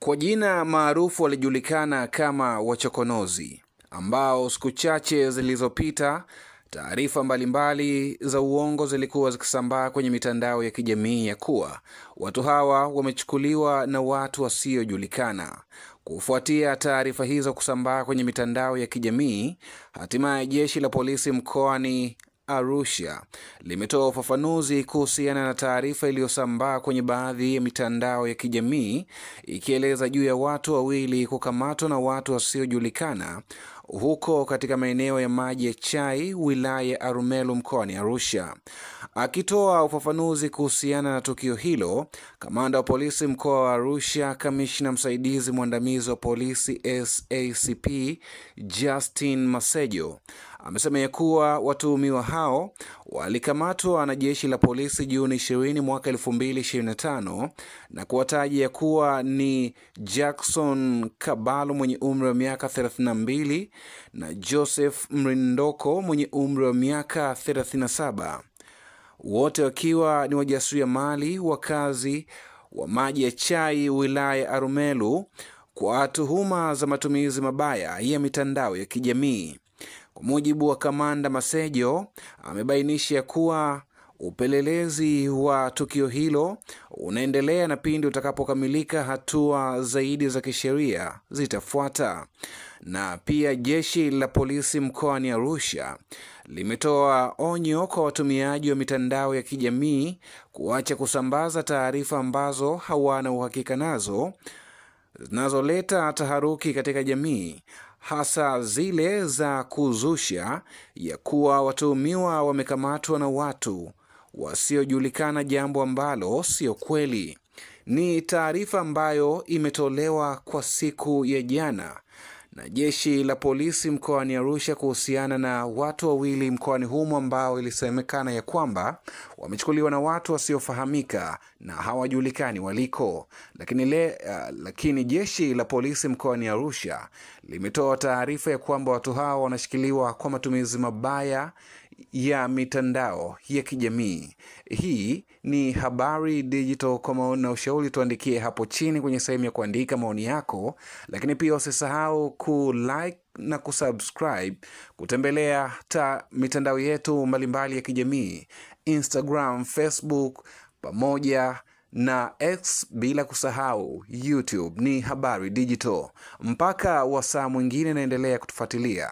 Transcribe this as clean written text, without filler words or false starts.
Kwa jina maarufu walijulikana kama wachokonozi, ambao siku chache zilizopita taarifa mbalimbali za uongo zilikuwa zikisambaa kwenye mitandao ya kijamii ya kuwa watu hawa wamechukuliwa na watu wasiojulikana. Kufuatia taarifa hizo kusambaa kwenye mitandao ya kijamii, hatimaye jeshi la polisi mkoani Arusha limetoa ufafanuzi kuhusiana na taarifa iliyosambaa kwenye baadhi ya mitandao ya kijamii ikieleza juu ya watu wawili kukamatwa na watu wasiojulikana huko katika maeneo ya Maji ya Chai, wilaya ya Arumeru mkoani Arusha. Akitoa ufafanuzi kuhusiana na tukio hilo, kamanda wa polisi mkoa wa Arusha, kamishna msaidizi mwandamizi wa polisi SACP Justin Masejo amesema ya kuwa watuhumiwa hao walikamatwa na jeshi la polisi Juni 20 mwaka 2025 na kuwataja ya kuwa ni Jackson Kabalo mwenye umri wa miaka 32 na Joseph Mrindoko mwenye umri wa miaka 37, wote wakiwa ni wajasiriamali wakazi wa Maji ya Chai, wilaya ya Arumeru, kwa tuhuma za matumizi mabaya ya mitandao ya kijamii. Kwa mujibu wa kamanda Masejo, amebainisha kuwa upelelezi wa tukio hilo unaendelea na pindi utakapokamilika hatua zaidi za kisheria zitafuata. Na pia jeshi la polisi mkoani Arusha limetoa onyo kwa watumiaji wa mitandao ya kijamii kuacha kusambaza taarifa ambazo hawana uhakika nazo, zinazoleta taharuki katika jamii, hasa zile za kuzusha ya kuwa watuhumiwa wamekamatwa na watu wasiojulikana, jambo ambalo sio kweli. Ni taarifa ambayo imetolewa kwa siku ya jana na jeshi la polisi mkoani Arusha kuhusiana na watu wawili mkoani humo ambao ilisemekana ya kwamba wamechukuliwa na watu wasiofahamika na hawajulikani waliko. Lakini jeshi la polisi mkoani Arusha limetoa taarifa ya kwamba watu hao wanashikiliwa kwa matumizi mabaya ya mitandao ya kijamii. Hii ni Habari Digital. Kwa maoni na ushauri tuandikie hapo chini kwenye sehemu ya kuandika maoni yako, lakini pia usisahau ku-like na kusubscribe, kutembelea mitandao yetu mbalimbali ya kijamii, Instagram, Facebook pamoja na X, bila kusahau YouTube. Ni Habari Digital. Mpaka wasaa mwingine, naendelea kutufuatilia.